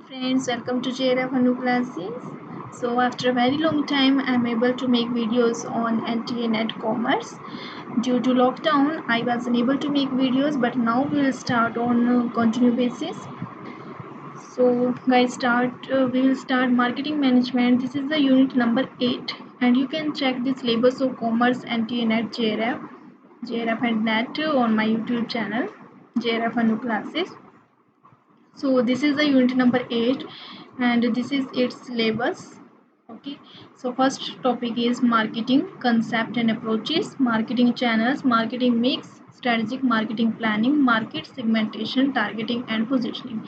Friends, welcome to JRF Hanu classes. So after a very long time, I'm able to make videos on NTA Net Commerce. Due to lockdown, I was unable to make videos, but now we'll start on continue basis. So guys, we will start marketing management. This is the unit number 8, and you can check the syllabus of commerce NTA Net JRF and Net on my YouTube channel, JRF Hanu classes. So this is the unit number 8 and this is its syllabus. Okay, so first topic is marketing concept and approaches, marketing channels, marketing mix, strategic marketing planning, market segmentation, targeting and positioning.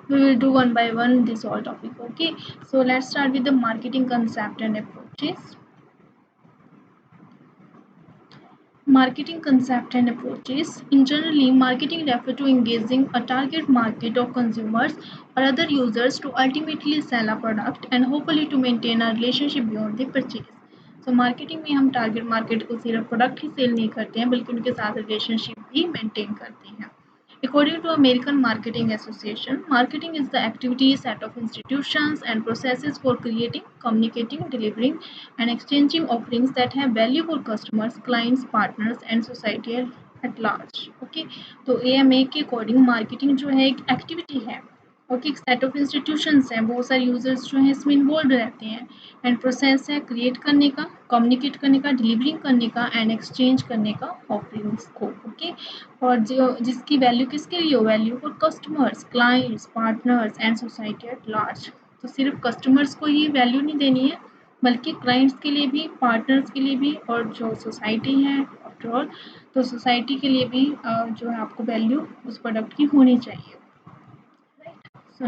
We will do one by one this all topic. Okay, so let's start with the marketing concept and approaches. Marketing concept and approaches. In generally, marketing refers to engaging a target market of consumers or other users to ultimately sell a product and hopefully to maintain a relationship beyond the purchase. So marketing में हम target market को सिर्फ product ही cell नहीं करते हैं बल्कि उनके साथ रिलेशनशिप भी मेंटेन करते हैं. According to American Marketing Association, marketing is the activity set of institutions and processes for creating, communicating, delivering, and exchanging offerings that have value for customers, clients, partners, and society at large. Okay, तो AMA के according marketing जो है एक activity है. Okay, एक set of institutions हैं, बहुत सारे यूजर्स जो हैं इसमें इन्वॉल्व रहते हैं एंड प्रोसेस है क्रिएट करने का, कम्युनिकेट करने का, डिलीवरिंग करने का एंड एक्सचेंज करने का ऑफरिंग्स को. ओके, और जो जिसकी वैल्यू किसके लिए हो, value for customers, clients, partners and society at large. तो सिर्फ कस्टमर्स को ही वैल्यू नहीं देनी है बल्कि क्लाइंट्स के लिए भी, पार्टनर्स के लिए भी और जो सोसाइटी है आफ्टर ऑल, तो सोसाइटी के लिए भी जो है आपको वैल्यू उस प्रोडक्ट की होनी चाहिए. So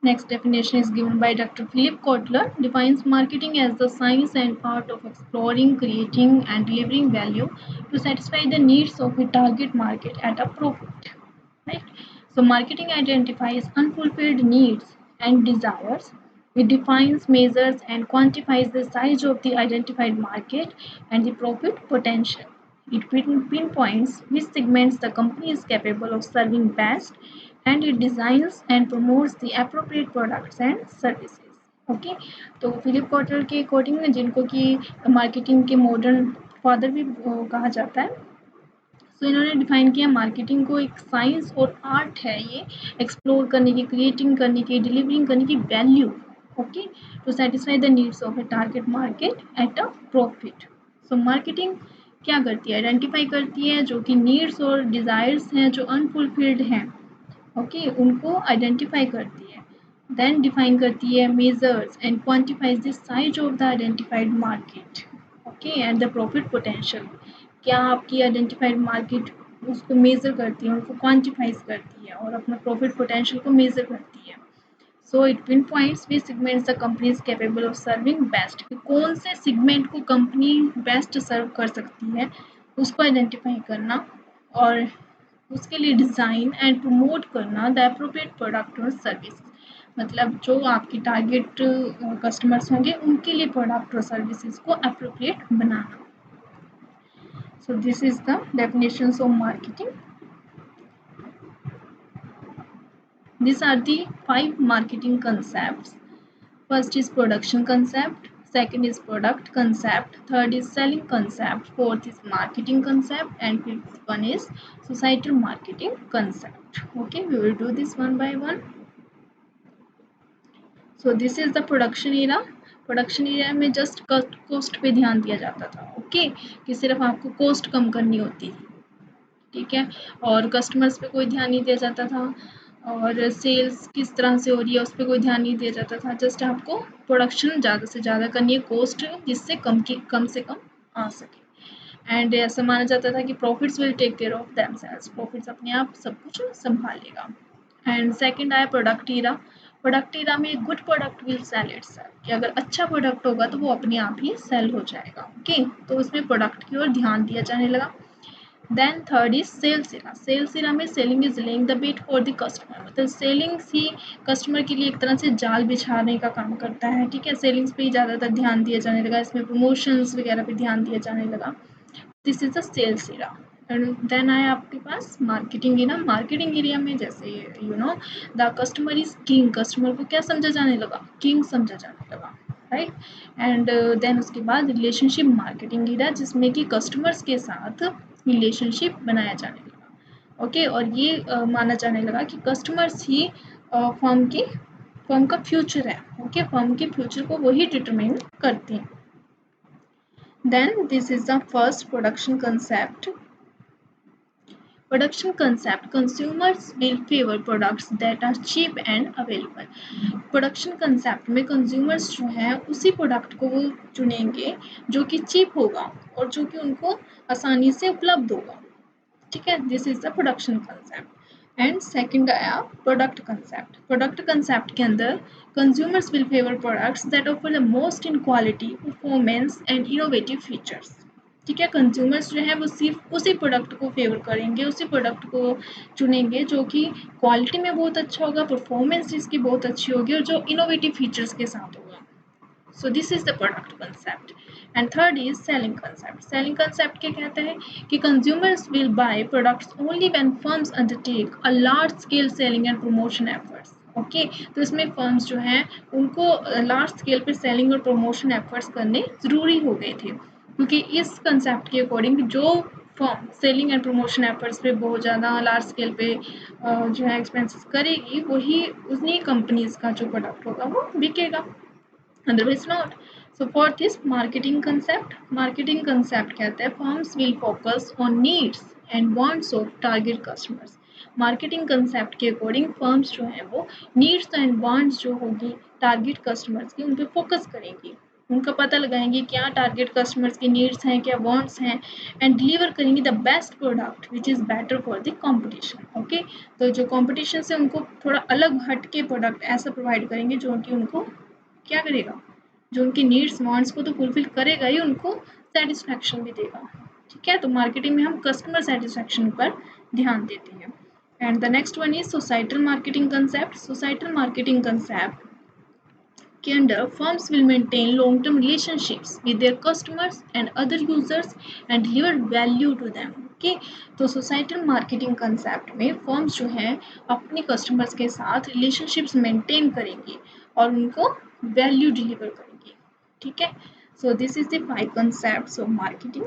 next definition is given by Dr. Philip Kotler, defines marketing as the science and art of exploring, creating and delivering value to satisfy the needs of a target market at a profit. Right? So marketing identifies unfulfilled needs and desires. It defines, measures and quantifies the size of the identified market and the profit potential. It pinpoints which segments the company is capable of serving best and it designs and promotes the appropriate products and services. Okay, तो Philip Kotler के according जिनको कि marketing के modern father भी कहा जाता है, सो इन्होंने डिफाइन किया मार्केटिंग को एक साइंस और आर्ट है ये एक्सप्लोर करने की, क्रिएटिंग करने की, डिलीवरिंग करने की value. Okay, to satisfy the needs of a target market at a profit. So marketing क्या करती है, आइडेंटिफाई करती है जो कि नीड्स और डिज़ायर्स हैं जो अनफुलफिल्ड हैं. ओके, उनको आइडेंटिफाई करती है, देन डिफाइन करती है measures and quantifies the size of the identified market. Okay, and the profit potential. क्या आपकी आइडेंटिफाइड मार्केट उसको मेजर करती है, उनको क्वांटिफाइज करती है और अपना प्रॉफिट पोटेंशियल को मेजर करती है. So it pin points which segments the company is capable of serving best. कौन से सेगमेंट को कंपनी बेस्ट सर्व कर सकती है उसको आइडेंटिफाई करना और उसके लिए डिज़ाइन एंड प्रमोट करना द अप्रोप्रिएट प्रोडक्ट और सर्विस. मतलब जो आपकी टारगेट कस्टमर्स होंगे उनके लिए प्रोडक्ट और सर्विसेज को appropriate banana. So this is the definitions of marketing. These are the 5 marketing concepts. First is production concept, second is product concept, third is selling concept, fourth is marketing concept and fifth one is societal marketing concept. Okay, we will do this one by one. So this is the production era. Production area में just cost पे ध्यान दिया जाता था. Okay, कि सिर्फ आपको cost कम करनी होती थी, ठीक है, और कस्टमर्स पे कोई ध्यान नहीं दिया जाता था और सेल्स किस तरह से हो रही है उस पर कोई ध्यान नहीं दिया जाता था. जस्ट आपको प्रोडक्शन ज़्यादा से ज़्यादा करनी है, कॉस्ट जिससे कम से कम आ सके. एंड ऐसा माना जाता था कि profits will take care of themselves, profits अपने आप सब कुछ संभालेगा. एंड सेकंड आया प्रोडक्ट एरा. प्रोडक्ट एरा में good product will sell itself, कि अगर अच्छा प्रोडक्ट होगा तो वो अपने आप ही सेल हो जाएगा. ओके, तो उसमें प्रोडक्ट की ओर ध्यान दिया जाने लगा. Then third is sales era. Sales era में selling is laying the bet for the customer, मतलब सेलिंग्स ही कस्टमर के लिए एक तरह से जाल बिछाने का काम करता है. ठीक है, सेलिंग्स पे ही ज़्यादातर ध्यान दिया जाने लगा, इसमें प्रमोशंस वगैरह पे ध्यान दिया जाने लगा. This is the sales era. Then आया आपके पास मार्केटिंग एरिया। मार्केटिंग एरिया में जैसे the customer is king, customer को क्या समझा जाने लगा, किंग समझा जाने लगा, राइट। एंड देन उसके बाद रिलेशनशिप मार्केटिंग एरिया, जिसमें कि कस्टमर्स के साथ रिलेशनशिप बनाया जाने लगा, ओके। और ये माना जाने लगा कि कस्टमर्स ही फर्म का फ्यूचर है, ओके। फर्म के फ्यूचर को वही डिटरमाइन करते हैं। Then this is the first production concept. Production concept: consumers will favor products that are cheap and available. Production concept में कंज्यूमर्स जो है उसी प्रोडक्ट को वो चुनेंगे जो कि चीप होगा और जो कि उनको आसानी से उपलब्ध होगा, ठीक है। This is the production concept. And second आया प्रोडक्ट कंसेप्ट। प्रोडक्ट कंसेप्ट के अंदर consumers will favour products that offer the most in quality, performance and innovative features, ठीक है। कंज्यूमर्स जो है वो सिर्फ उसी प्रोडक्ट को फेवर करेंगे, उसी प्रोडक्ट को चुनेंगे जो कि क्वालिटी में बहुत अच्छा होगा, परफॉर्मेंस जिसकी बहुत अच्छी होगी और जो इनोवेटिव फीचर्स के साथ होगा। So this is the product concept. And third is selling concept. Selling concept क्या कहता है कि consumers will buy products only when firms undertake a large scale selling and promotion efforts. Okay तो इसमें firms जो हैं उनको लार्ज स्केल पे सेलिंग और प्रमोशन एफर्ट्स करने ज़रूरी हो गए थे, क्योंकि इस कंसेप्ट के अकॉर्डिंग जो firm selling and promotion efforts पे बहुत ज़्यादा लार्ज स्केल पे जो है एक्सपेंसेस करेगी, वही उन्हीं कंपनीज का जो प्रोडक्ट होगा वो बिकेगा, otherwise not. So fourth is marketing concept. Marketing concept कहते हैं firms will focus on needs and wants of target customers. Marketing concept के अकॉर्डिंग फर्म्स जो हैं वो नीड्स एंड वांट्स जो होगी टारगेट कस्टमर्स की, उन पर फोकस करेंगी, उनका पता लगाएंगे क्या टारगेट कस्टमर्स की नीड्स हैं, क्या वांट्स हैं, एंड डिलीवर करेंगे the best product which is better for the competition, okay. तो जो कंपटीशन से उनको थोड़ा अलग हट के प्रोडक्ट ऐसा प्रोवाइड करेंगे जो कि उनको क्या करेगा, जो उनकी नीड्स वांट्स को तो फुलफिल करेगा ही, उनको सेटिस्फैक्शन भी देगा, ठीक है। तो मार्केटिंग में हम कस्टमर सेटिस्फैक्शन पर ध्यान देते हैं। And the next one is societal marketing concept. Societal marketing concept के under firms will maintain long term relationships with their customers and other users and deliver value to them, okay. तो societal marketing concept में firms जो हैं अपने customers के साथ relationships maintain करेंगी और उनको वैल्यू डिलीवर करेंगी, ठीक है। सो this is the 5 concepts of marketing.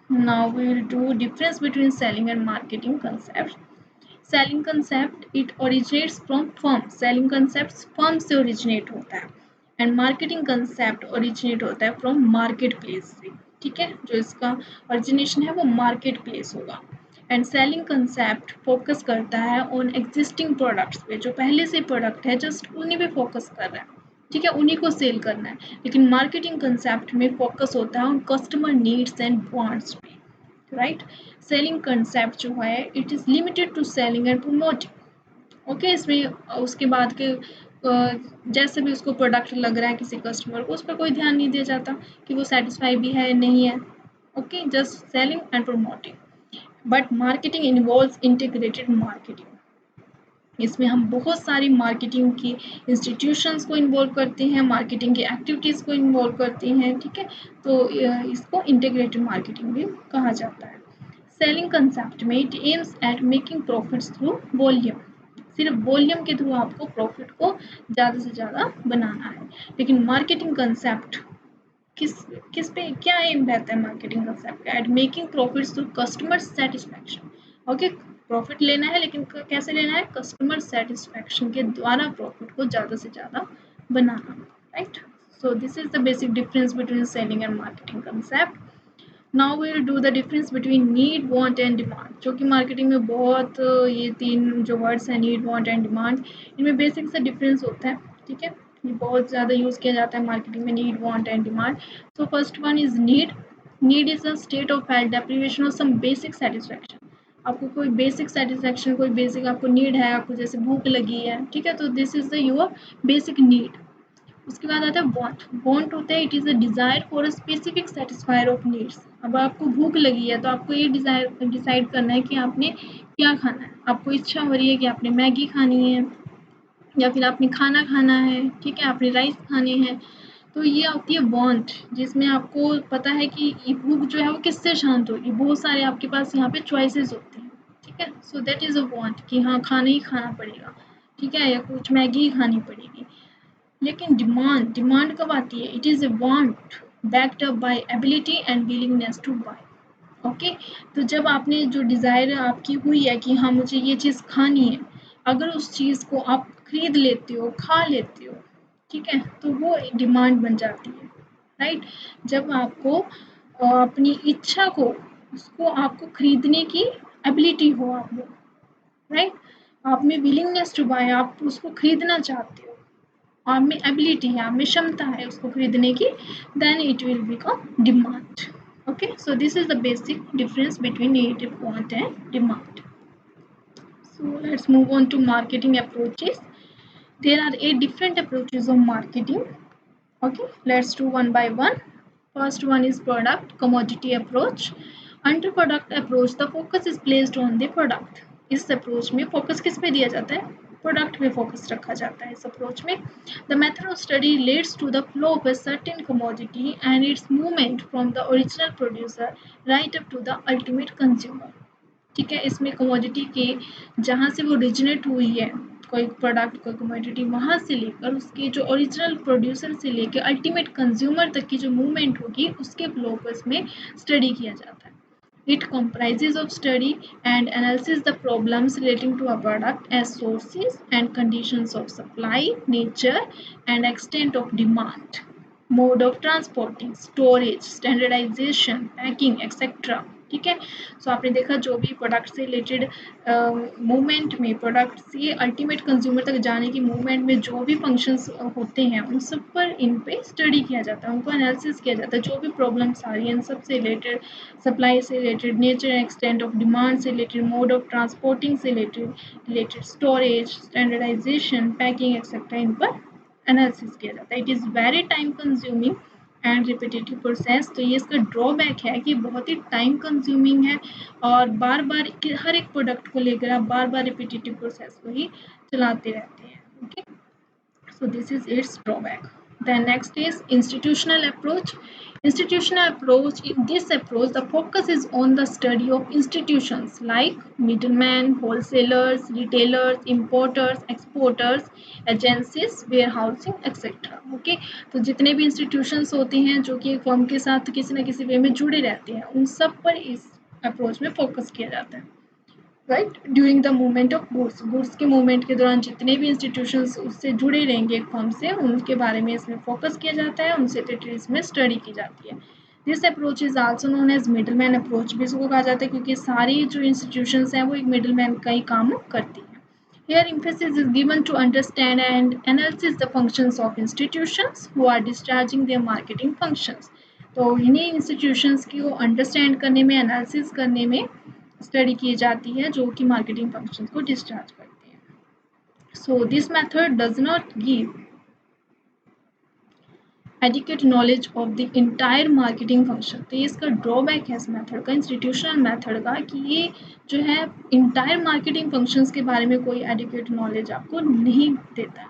Now we will do difference between selling and marketing concepts. Selling concept it originates from firm, selling concept firm से ओरिजिनेट होता है, एंड मार्केटिंग कंसेप्ट ओरिजिनेट होता है from market place से, ठीक है। जो इसका ओरिजिनेशन है वो मार्केट प्लेस होगा। एंड सेलिंग कंसेप्ट फोकस करता है ऑन एग्जिस्टिंग प्रोडक्ट्स पे, जो पहले से प्रोडक्ट है जस्ट उन्हीं पे फोकस कर रहा है, ठीक है, उन्हीं को सेल करना है। लेकिन मार्केटिंग कंसेप्ट में फोकस होता है on customer needs and wants पे, राइट। सेलिंग कंसेप्ट जो है it is limited to selling and promoting, okay. इसमें उसके बाद के जैसे भी उसको प्रोडक्ट लग रहा है किसी कस्टमर को, उस पर कोई ध्यान नहीं दिया जाता कि वो सेटिस्फाई भी है नहीं है, okay, just selling and promoting. But marketing involves integrated marketing, इसमें हम बहुत सारी मार्केटिंग की इंस्टीट्यूशंस को इन्वॉल्व करते हैं, मार्केटिंग की एक्टिविटीज़ को इन्वॉल्व करते हैं, ठीक है। तो इसको इंटीग्रेटेड मार्केटिंग भी कहा जाता है। सेलिंग कंसेप्ट में it aims at making profits through volume, सिर्फ वॉल्यूम के थ्रू आपको प्रॉफिट को ज़्यादा से ज़्यादा बनाना है। लेकिन मार्केटिंग कंसेप्ट किस किस पे क्या एम रहता है मार्केटिंग कंसेप्ट का, eight making profits through customer satisfaction, okay. Profit लेना है लेकिन कैसे लेना है, कस्टमर सेटिस्फैक्शन के द्वारा प्रॉफिट को ज़्यादा से ज़्यादा बनाना, right. So this is the basic difference between selling and marketing concept. Now we will do the difference between need, want and demand, जो कि मार्केटिंग में बहुत ये 3 जो वर्ड्स हैं नीड, वांट एंड डिमांड, इनमें बेसिक सा डिफरेंस होता है, ठीक है। ये बहुत ज़्यादा यूज़ किया जाता है मार्केटिंग में, need, want and demand. So first one is need. Need is a state of health deprivation of some basic satisfaction, आपको कोई बेसिक सेटिस्फैक्शन, कोई बेसिक आपको नीड है, आपको जैसे भूख लगी है, ठीक है, तो this is the your basic need. उसके बाद आता है वांट। वांट होता है it is a desire for a specific satisfier of needs. अब आपको भूख लगी है तो आपको ये डिसाइड करना है कि आपने क्या खाना है, आपको इच्छा हो रही है कि आपने मैगी खानी है या फिर आपने खाना खाना है, ठीक है, आपने राइस खाने हैं, तो ये होती है वांट, जिसमें आपको पता है कि ये भूख जो है वो किससे शांत होगी, बहुत सारे आपके पास यहाँ पे चॉइसेस होते हैं, ठीक है। So that is a want कि हाँ खाना ही खाना पड़ेगा, ठीक है, या कुछ मैगी ही खानी पड़ेगी। लेकिन डिमांड, डिमांड कब आती है? It is a want backed up by ability and willingness to buy. Okay, तो जब आपने जो डिज़ायर आपकी हुई है कि हाँ मुझे ये चीज़ खानी है, अगर उस चीज़ को आप खरीद लेते हो, खा लेते हो, ठीक है, तो वो डिमांड बन जाती है, राइट। जब आपको अपनी इच्छा को, उसको आपको खरीदने की एबिलिटी हो, आप में, राइट, आप में विलिंगनेस टू बाय, आप उसको खरीदना चाहते हो, आप में एबिलिटी है, आप में क्षमता है उसको खरीदने की, then it will become demand. Okay, so this is the basic difference between native want and demand. So let's move on to marketing approaches. There are 8 different approaches of marketing. Okay, let's do one by one. First one is product commodity approach. Under product approach, the focus is placed on the product. इस approach में focus किस पे दिया जाता है? Product पे focus रखा जाता है इस अप्रोच में. The method of study leads to the flow of a certain commodity and its movement from the original producer right up to the ultimate consumer. ठीक है, इसमें कमोडिटी के जहाँ से वो ओरिजिनेट हुई है, कोई प्रोडक्ट, कोई कमोडिटी, वहाँ से लेकर उसके जो ओरिजिनल प्रोड्यूसर से लेकर अल्टीमेट कंज्यूमर तक की जो मूवमेंट होगी, उसके फ्लो को इसमें स्टडी किया जाता है. It comprises of study and analysis the problems relating to a product as sources and conditions of supply, nature and extent of demand, mode of transporting, storage, standardization, packing, etc. ठीक है, सो आपने देखा जो भी product से related movement में, product से ultimate consumer तक जाने की मूवमेंट में जो भी फंक्शंस होते हैं, उन सब पर इन पे स्टडी किया जाता है, उनको एनालिसिस किया जाता है, जो भी प्रॉब्लम्स आ रही हैं इन सब से रिलेटेड, सप्लाई से related, nature and extent of demand से रिलेटेड, मोड ऑफ ट्रांसपोर्टिंग से related storage, standardisation, packing etcetera, इन पर एनालिसिस किया जाता है. It is very time consuming and repetitive process. तो ये इसका ड्रॉबैक है कि बहुत ही टाइम कंज्यूमिंग है और बार बार हर एक प्रोडक्ट को लेकर आप बार बार रिपीटेटिव प्रोसेस को ही चलाते रहते हैं. Okay, so this is its drawback. Then next is institutional approach. Institutional approach, in this approach the focus is on the study of institutions like middlemen, wholesalers, retailers, importers, exporters, agencies, warehousing, etc. Okay, तो जितने भी institutions होते हैं जो कि firm के साथ किसी न किसी वे में जुड़े रहते हैं, उन सब पर इस अप्रोच में फोकस किया जाता है, right. During the movement of goods, goods के मूवमेंट के दौरान जितने भी इंस्टीट्यूशंस उससे जुड़े रहेंगे एक फर्म से, उनके बारे में इसमें फोकस किया जाता है, उनसे रिलेटेड इसमें स्टडी की जाती है. This approach is also known as middle man approach भी इसको कहा जाता है, क्योंकि सारी जो इंस्टीट्यूशंस हैं वो एक मिडल मैन का ही काम करती हैं. Here emphasis is given to understand and analysis the functions of institutions who are discharging their marketing functions. तो इन्हीं इंस्टीट्यूशंस की वो अंडरस्टैंड करने में, एनालिसिस करने में स्टडी की जाती है जो कि मार्केटिंग फंक्शन को डिस्चार्ज करते हैं. So this method does not give adequate knowledge of the entire marketing function. तो ये इसका ड्रॉबैक है इस मेथड का, इंस्टीट्यूशनल मेथड का, कि ये जो है इंटायर मार्केटिंग फंक्शंस के बारे में कोई एडिक्वेट नॉलेज आपको नहीं देता है.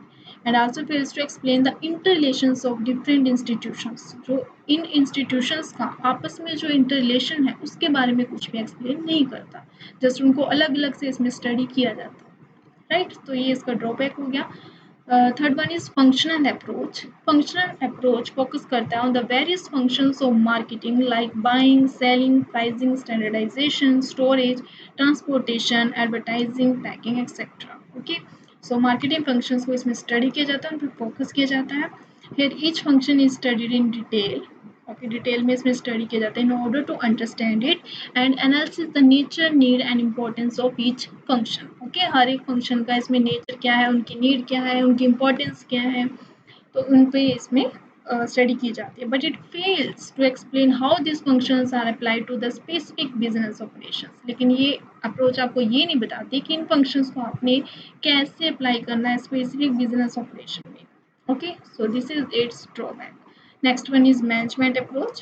And also fails to explain the interrelations of different institutions. जो इन इंस्टीट्यूशंस का आपस में जो इंटर रिलेशन है उसके बारे में कुछ भी एक्सप्लेन नहीं करता, जस्ट उनको अलग अलग से इसमें स्टडी किया जाता है, राइट. तो ये इसका ड्रॉबैक हो गया. Third one is functional approach. Functional approach focus करता है on the various functions of marketing like buying, selling, pricing, standardisation, storage, transportation, advertising, packing etcetera. Okay, so marketing functions को इसमें स्टडी किया जाता है, उन पर फोकस किया जाता है. Here each function is studied in detail. Okay, detail में इसमें स्टडी किया जाता है in order to understand it and analysis the nature, need and importance of each function. Okay, हर एक फंक्शन का इसमें नेचर क्या है, उनकी नीड क्या है, उनकी इम्पोर्टेंस क्या है, तो उन पे इसमें स्टडी की जाती है. But it fails to explain how this functions are applied to the specific business operations. लेकिन ये अप्रोच आपको ये नहीं बताती कि इन फंक्शंस को आपने कैसे अप्लाई करना है स्पेसिफिक बिजनेस ऑपरेशन में. Okay, so this is it's drawback. Next one is management approach.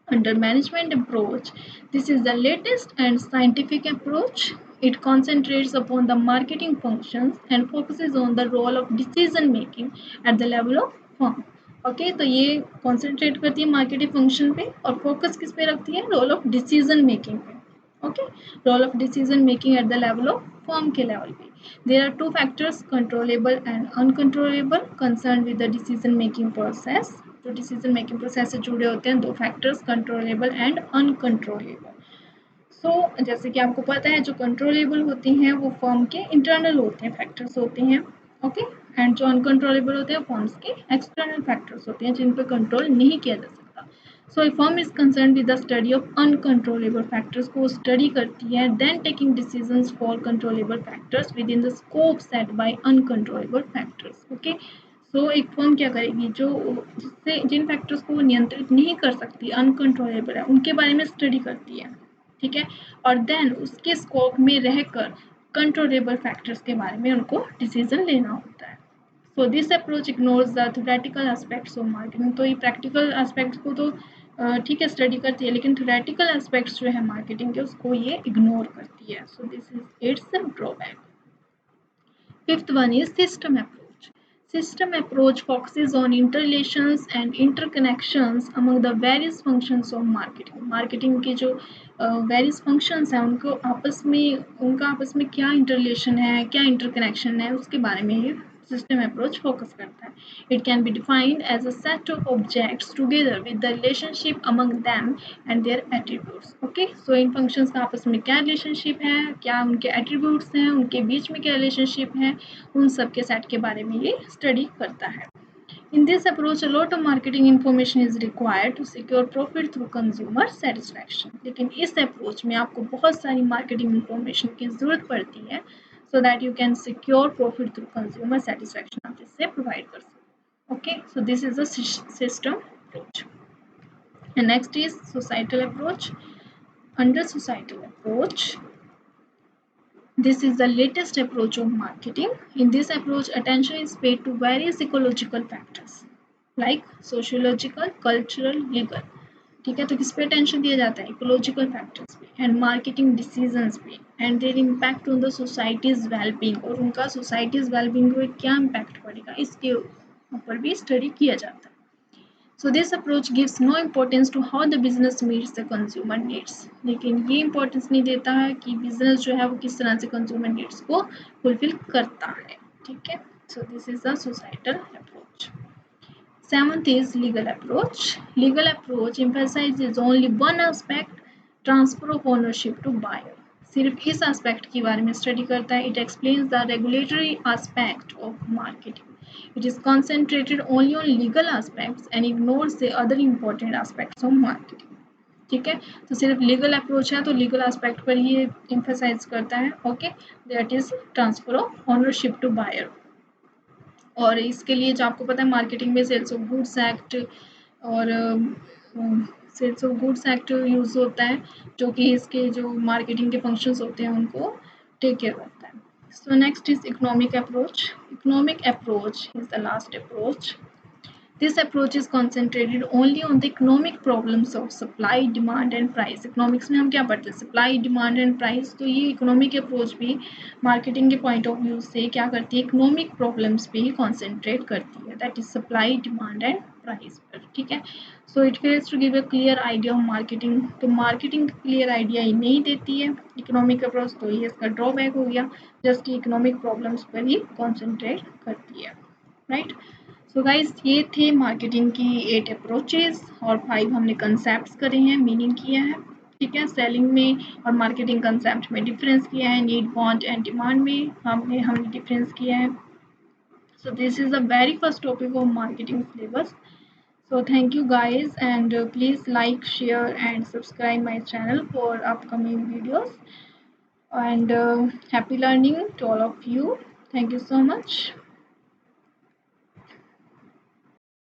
Under management approach, this is the latest and scientific approach. It concentrates upon the marketing functions and focuses on the role of decision making at the level of firm. Okay, तो ये concentrate करती है marketing function पे और focus किस पे रखती है, रोल ऑफ डिसीजन मेकिंग पे। Okay, role of decision making at the level of firm के लेवल पे। There are two factors, controllable and uncontrollable, concern with the decision making process. जो डिसीजन मेकिंग प्रोसेस से जुड़े होते हैं दो factors, controllable and uncontrollable. जैसे कि आपको पता है जो कंट्रोलेबल होती हैं वो फर्म के इंटरनल होते हैं, फैक्टर्स होते हैं। ओके, एंड जो अनकंट्रोलेबल होते हैं फर्म्स के एक्सटर्नल फैक्टर्स होते हैं जिन पर कंट्रोल नहीं किया जा सकता। So a firm is concern with the study of uncontrollable factors को स्टडी करती है, then taking decisions for controllable factors within the scope set by uncontrollable factors. Okay, so एक फर्म क्या करेगी, जो जिससे जिन फैक्टर्स को वो नियंत्रित नहीं कर सकती, अनकंट्रोलेबल है, उनके बारे में स्टडी करती है। ठीक है, और देन उसके स्कोप में रहकर कंट्रोलेबल फैक्टर्स के बारे में उनको डिसीजन लेना होता है। So this approach ignores the theoretical aspects of marketing. तो ये प्रैक्टिकल एस्पेक्ट्स को तो ठीक है स्टडी करती है, लेकिन थ्योरेटिकल एस्पेक्ट्स जो है मार्केटिंग के उसको ये इग्नोर करती है। सो this is it's drawback. Fifth one is system approach. System approach focuses on interrelations and interconnections among the various functions of marketing. Marketing के जो various functions हैं उनको आपस में उनका आपस में क्या interrelation है, क्या interconnection है, उसके बारे में ये system approach focus करता है. It can be defined as a set of objects together with the relationship among them and their attributes. Okay, so in functions का आपस में क्या relationship है, क्या उनके attributes हैं, उनके बीच में क्या relationship है, उन सब के सेट के बारे में ये स्टडी करता है। In this approach, a lot of marketing information is required to secure profit through consumer satisfaction. लेकिन इस अप्रोच में आपको बहुत सारी मार्केटिंग इंफॉर्मेशन की जरूरत पड़ती है so that you can secure profit through consumer satisfaction. आप इससे प्रोवाइड कर सकते। Okay, so this is a system approach. And next is societal approach. Under societal approach, this is the latest approach of marketing. In this approach, attention is paid to various ecological factors like sociological, cultural, legal. ठीक है, तो किस pay attention दिया जाता है, ecological factors पे and marketing decisions पे and there impact on the societies wellbeing, और उनका सोसाइटीज वेलबींग पे क्या इम्पैक्ट पड़ेगा इसके ऊपर भी स्टडी किया जाता है। So this approach gives no importance to how the business meets the consumer needs. लेकिन ये importance नहीं देता है कि business जो है वो किस तरह से consumer needs को fulfill करता है। ठीक है, so this is the societal approach. Seventh is legal approach. Legal approach emphasizes only one aspect, transfer of ownership to buyer. सिर्फ इस aspect के बारे में study करता है. It explains the regulatory aspect of marketing. It is concentrated only on legal aspects and ignores the other important aspects of marketing. ठीक है, तो सिर्फ लीगल अप्रोच है तो लीगल एस्पेक्ट पर ही एम्फेसाइज करता है। Okay, that is transfer of ownership to buyer. और इसके लिए जो आपको पता है मार्केटिंग में सेल्स ऑफ गुड्स एक्ट और sales of goods act use होता है, जो कि इसके जो मार्केटिंग के फंक्शंस होते हैं उनको टेक केयर करता है। So next is economic approach. Economic approach is the last approach. This approach is concentrated only on the economic problems of supply, demand and price. Economics में हम क्या पढ़ते हैं, supply, demand and price. तो ये economic approach भी marketing के point of view से क्या करती है, economic problems पे ही concentrate करती है, that is supply, demand and price पर। ठीक है, so it fails to give a clear idea of marketing. तो marketing clear idea ही नहीं देती है economic approach, तो ये इसका drawback हो गया, just economic problems पर ही concentrate करती है, right? सो गाइज ये थे मार्केटिंग की 8 अप्रोचेज और 5 हमने कंसेप्ट करे हैं, मीनिंग किया है। ठीक है, सेलिंग में और मार्केटिंग कंसेप्ट में डिफरेंस किया है, नीड, वांट एंड डिमांड में हमने डिफरेंस किया है। सो this is the very first topic of marketing syllabus. So thank you guys, and please like, share and subscribe my channel for upcoming videos, and happy learning to all of you. Thank you so much.